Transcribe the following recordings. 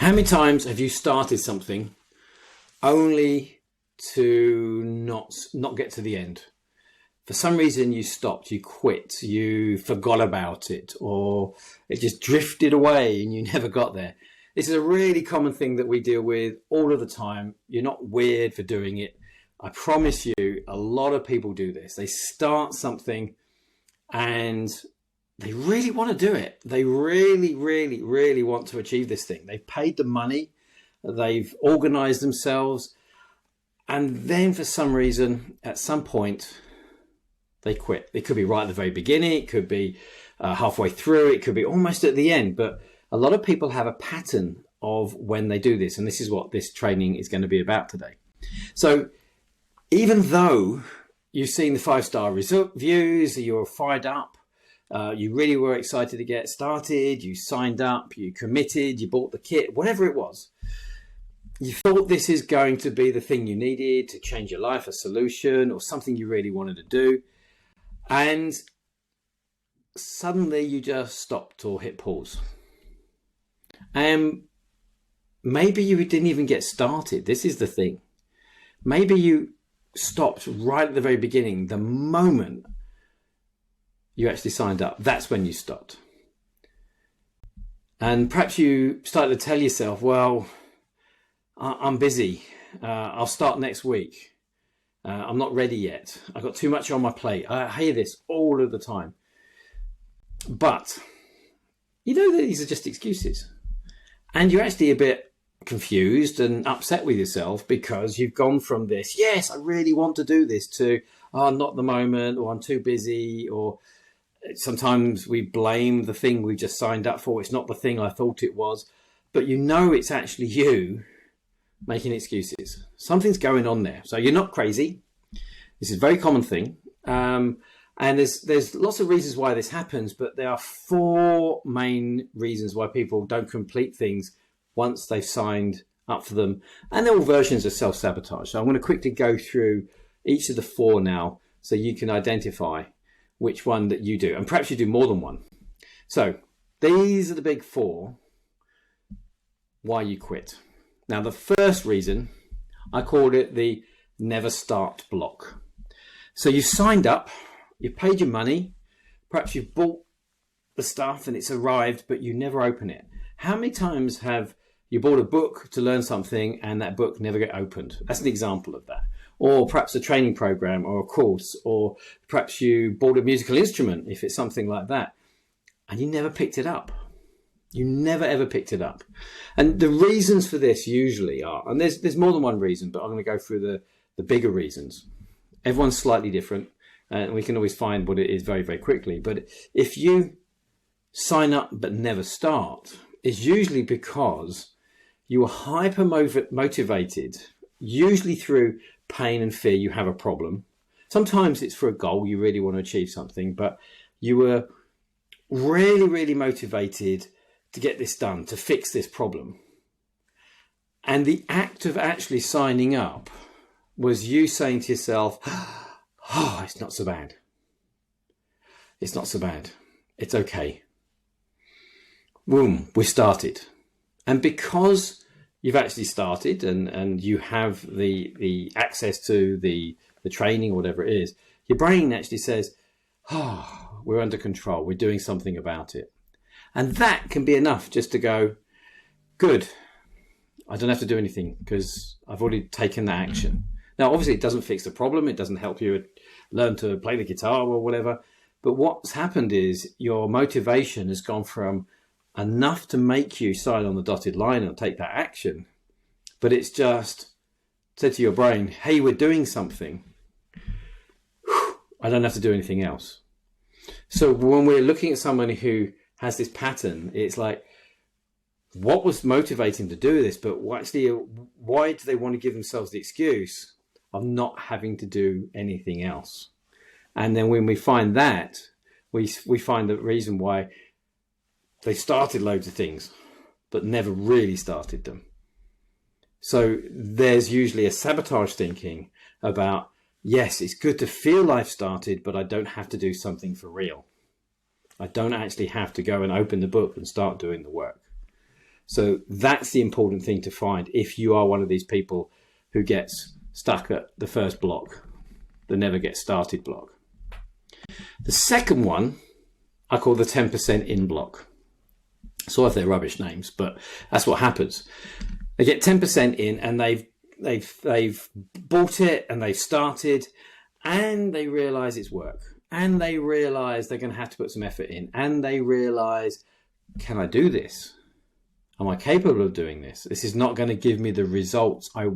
How many times have you started something only to not get to the end? For some reason you stopped, you quit, you forgot about it, or it just drifted away and you never got there. This is a really common thing that we deal with all of the time. You're not weird for doing it. I promise you, a lot of people do this. They start something and they really want to do it. They really, really, really want to achieve this thing. They've paid the money, they've organized themselves, and then for some reason, at some point, they quit. It could be right at the very beginning, it could be halfway through, it could be almost at the end. But a lot of people have a pattern of when they do this, and this is what this training is going to be about today. So even though you've seen the 5-star reviews, you're fired up, you really were excited to get started, you signed up, you committed, you bought the kit, whatever it was, you thought this is going to be the thing you needed to change your life, a solution or something you really wanted to do, and suddenly you just stopped or hit pause. And maybe you didn't even get started. This is the thing. Maybe you stopped right at the very beginning. The moment you actually signed up, that's when you stopped. And perhaps you started to tell yourself, well, I'm busy. I'll start next week. I'm not ready yet. I've got too much on my plate. I hear this all of the time. But you know that these are just excuses. And you're actually a bit confused and upset with yourself because you've gone from this, yes, I really want to do this, to, oh, not the moment, or I'm too busy, or sometimes we blame the thing we just signed up for. It's not the thing I thought it was, but you know it's actually you making excuses. Something's going on there. So you're not crazy. This is a very common thing. And there's lots of reasons why this happens, but there are 4 main reasons why people don't complete things once they've signed up for them. And they're all versions of self-sabotage. So I'm going to quickly go through each of the 4 now so you can identify which one that you do. And perhaps you do more than one. So these are the big 4 why you quit. Now, the first reason, I called it the never start block. So you signed up, you paid your money, perhaps you've bought the stuff and it's arrived, but you never open it. How many times have you bought a book to learn something and that book never get opened? That's an example of that. Or perhaps a training program or a course, or perhaps you bought a musical instrument, if it's something like that, and you never picked it up. You never ever picked it up. And the reasons for this usually are, and there's more than one reason, but I'm going to go through the bigger reasons. Everyone's slightly different, and we can always find what it is very, very quickly. But if you sign up but never start, it's usually because you are hyper motivated, usually through pain and fear. You have a problem. Sometimes it's for a goal, you really want to achieve something, but you were really, really motivated to get this done, to fix this problem. And the act of actually signing up was you saying to yourself, oh, it's not so bad. It's not so bad. It's okay. Boom, we started. And because you've actually started and you have the access to the training or whatever it is, your brain actually says, oh, we're under control. We're doing something about it. And that can be enough just to go, good, I don't have to do anything because I've already taken that action. Now, obviously, it doesn't fix the problem. It doesn't help you learn to play the guitar or whatever. But what's happened is your motivation has gone from enough to make you sign on the dotted line and take that action. But it's just said to your brain, hey, we're doing something. I don't have to do anything else. So when we're looking at someone who has this pattern, it's like, what was motivating to do this? But actually, why do they want to give themselves the excuse of not having to do anything else? And then when we find that, we find the reason why they started loads of things, but never really started them. So there's usually a sabotage thinking about, yes, it's good to feel life started, but I don't have to do something for real. I don't actually have to go and open the book and start doing the work. So that's the important thing to find if you are one of these people who gets stuck at the first block, the never get started block. The second one I call the 10% in block. Sorry if they're rubbish names, but that's what happens. They get 10% in and they've bought it and they've started and they realize it's work and they realize they're going to have to put some effort in and they realize, can I do this? Am I capable of doing this? This is not going to give me the results I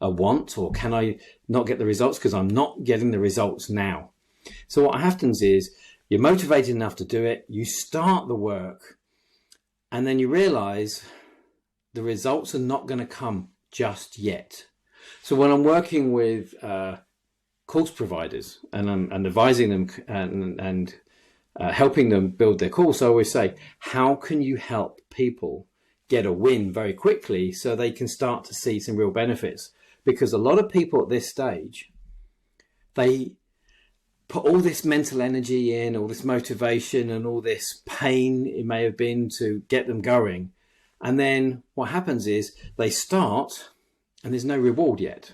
want, or can I not get the results because I'm not getting the results now? So what happens is you're motivated enough to do it, you start the work, and then you realize the results are not going to come just yet. So when I'm working with course providers and I'm advising them and helping them build their course, I always say, how can you help people get a win very quickly so they can start to see some real benefits? Because a lot of people at this stage, they put all this mental energy in, all this motivation and all this pain it may have been to get them going. And then what happens is they start and there's no reward yet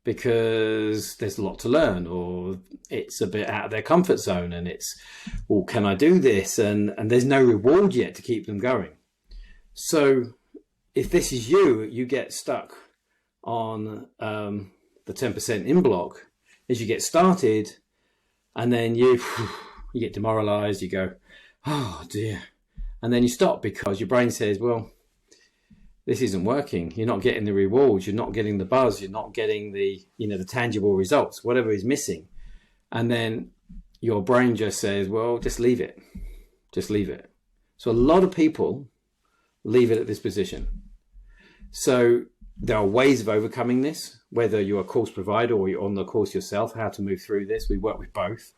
because there's a lot to learn, or it's a bit out of their comfort zone and it's, well, can I do this? And there's no reward yet to keep them going. So if this is you, you get stuck on the 10% in block as you get started, and then you get demoralized, you go, oh dear. And then you stop because your brain says, well, this isn't working. You're not getting the rewards. You're not getting the buzz. You're not getting the, the tangible results, whatever is missing. And then your brain just says, well, just leave it. Just leave it. So a lot of people leave it at this position. So there are ways of overcoming this, whether you're a course provider or you're on the course yourself, how to move through this. We work with both.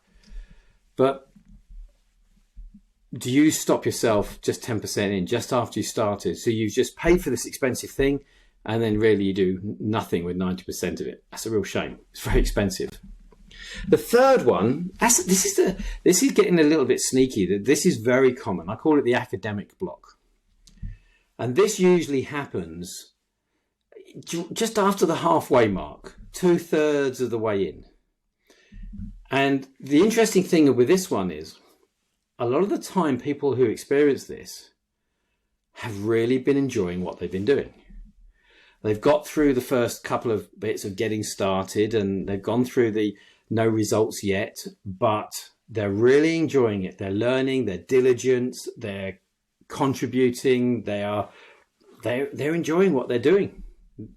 But do you stop yourself just 10% in, just after you started? So you've just paid for this expensive thing and then really you do nothing with 90% of it. That's a real shame. It's very expensive. The third one, this is getting a little bit sneaky. This is very common. I call it the academic block. And this usually happens just after the halfway mark, 2/3 of the way in. And the interesting thing with this one is a lot of the time people who experience this have really been enjoying what they've been doing. They've got through the first couple of bits of getting started and they've gone through the no results yet, but they're really enjoying it. They're learning, they're diligent, they're contributing, they're enjoying what they're doing.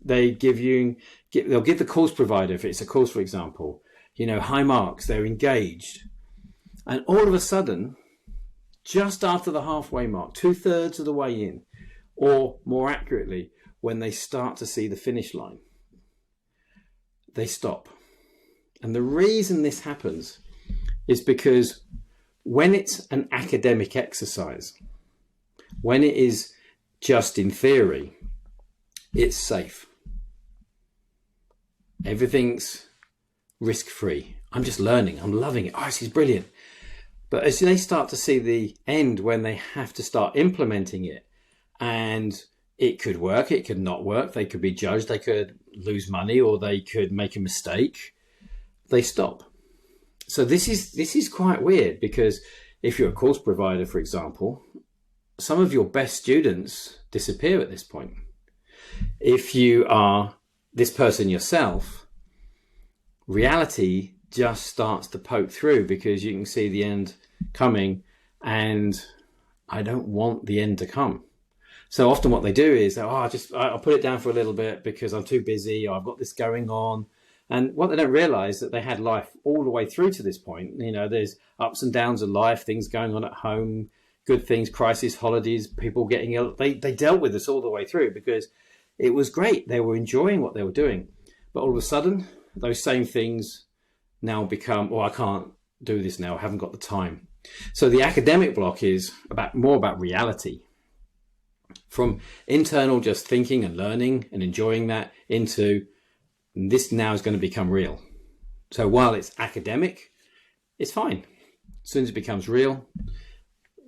They'll give the course provider, if it's a course, for example, high marks, they're engaged. And all of a sudden, just after the halfway mark, 2/3 of the way in, or more accurately, when they start to see the finish line, they stop. And the reason this happens is because when it's an academic exercise, when it is just in theory, it's safe. Everything's risk-free. I'm just learning. I'm loving it. Oh, this is brilliant. But as they start to see the end, when they have to start implementing it, and it could work, it could not work, they could be judged, they could lose money, or they could make a mistake, they stop. So this is quite weird, because if you're a course provider, for example, some of your best students disappear at this point. If you are this person yourself, reality just starts to poke through because you can see the end coming, and I don't want the end to come. So often what they do is, I'll put it down for a little bit because I'm too busy, or I've got this going on. And what they don't realize that they had life all the way through to this point. There's ups and downs of life, things going on at home, good things, crisis, holidays, people getting ill. They dealt with this all the way through because it was great. They were enjoying what they were doing. But all of a sudden, those same things now become, I can't do this now. I haven't got the time. So the academic block is more about reality. From internal, just thinking and learning and enjoying that, into this now is going to become real. So while it's academic, it's fine. As soon as it becomes real,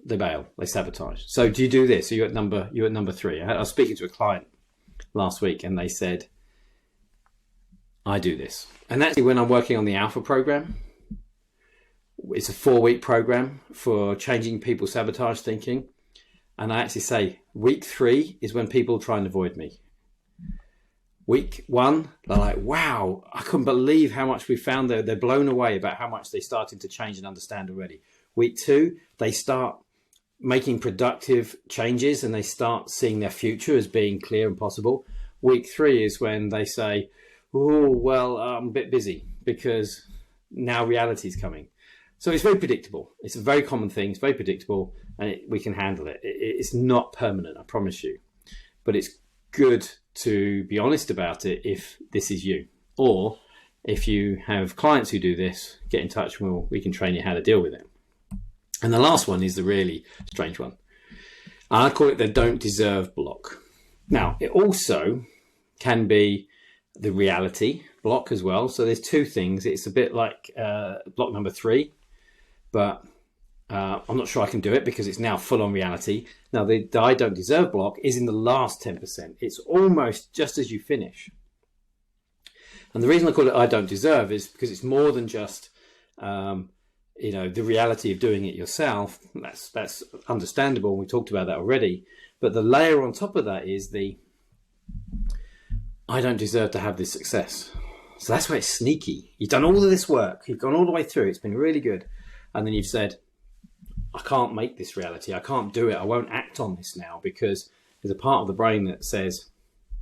they bail, they sabotage. So do you do this? So you're at number 3. I was speaking to a client last week and they said, I do this. And actually when I'm working on the Alpha program, it's a 4-week program for changing people's sabotage thinking. And I actually say week 3 is when people try and avoid me. Week 1, they're like, wow, I couldn't believe how much we found there. They're blown away about how much they started to change and understand already. Week 2, they start making productive changes and they start seeing their future as being clear and possible. Week 3 is when they say, oh, well, I'm a bit busy because now reality is coming. So it's very predictable. It's a very common thing. It's very predictable and we can handle it. It's not permanent, I promise you. But it's good to be honest about it if this is you. Or if you have clients who do this, get in touch and we can train you how to deal with it. And the last one is the really strange one. I call it the don't deserve block. Now, it also can be the reality block as well. So there's 2 things. It's a bit like block number 3, but I'm not sure I can do it because it's now full on reality. Now the I don't deserve block is in the last 10%. It's almost just as you finish. And the reason I call it I don't deserve is because it's more than just, the reality of doing it yourself. That's understandable. We talked about that already. But the layer on top of that is the I don't deserve to have this success. So that's where it's sneaky. You've done all of this work. You've gone all the way through. It's been really good. And then you've said, I can't make this reality. I can't do it. I won't act on this now because there's a part of the brain that says,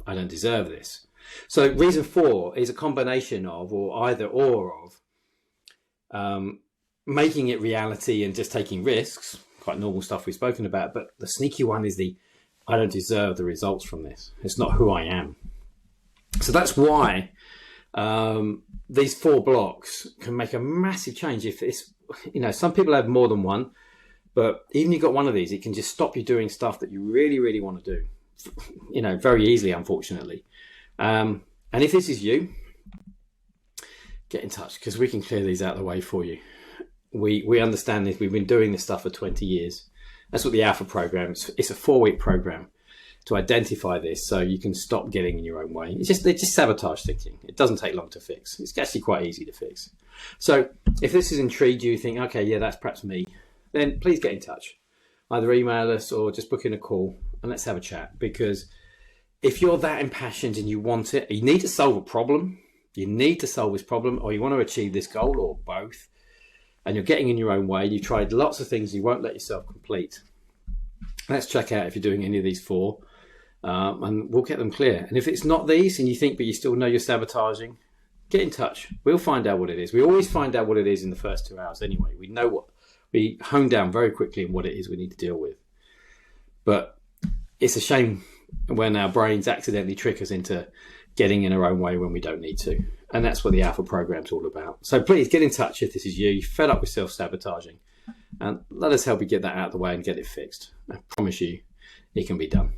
I don't deserve this. So reason 4 is a combination of, or either or of, making it reality and just taking risks, quite normal stuff we've spoken about. But the sneaky one is the, I don't deserve the results from this. It's not who I am. So that's why these 4 blocks can make a massive change. If it's, some people have more than one, but even you've got one of these, it can just stop you doing stuff that you really, really want to do, very easily, unfortunately. And if this is you, get in touch because we can clear these out of the way for you. We understand this. We've been doing this stuff for 20 years. That's what the Alpha program is. It's a 4-week program to identify this so you can stop getting in your own way. It's just sabotage thinking. It doesn't take long to fix. It's actually quite easy to fix. So if this has intrigued you, think, okay, yeah, that's perhaps me, then please get in touch. Either email us or just book in a call and let's have a chat. Because if you're that impassioned and you want it, you need to solve a problem, you need to solve this problem, or you want to achieve this goal, or both, and you're getting in your own way, you've tried lots of things you won't let yourself complete, let's check out if you're doing any of these 4. And we'll get them clear. And if it's not these and you think but you still know you're sabotaging, get in touch. We'll find out what it is. We always find out what it is in the first 2 hours anyway. We hone down very quickly on what it is we need to deal with. But it's a shame when our brains accidentally trick us into getting in our own way when we don't need to. And that's what the Alpha program's all about. So please get in touch if this is you. You're fed up with self-sabotaging, and let us help you get that out of the way and get it fixed. I promise you it can be done.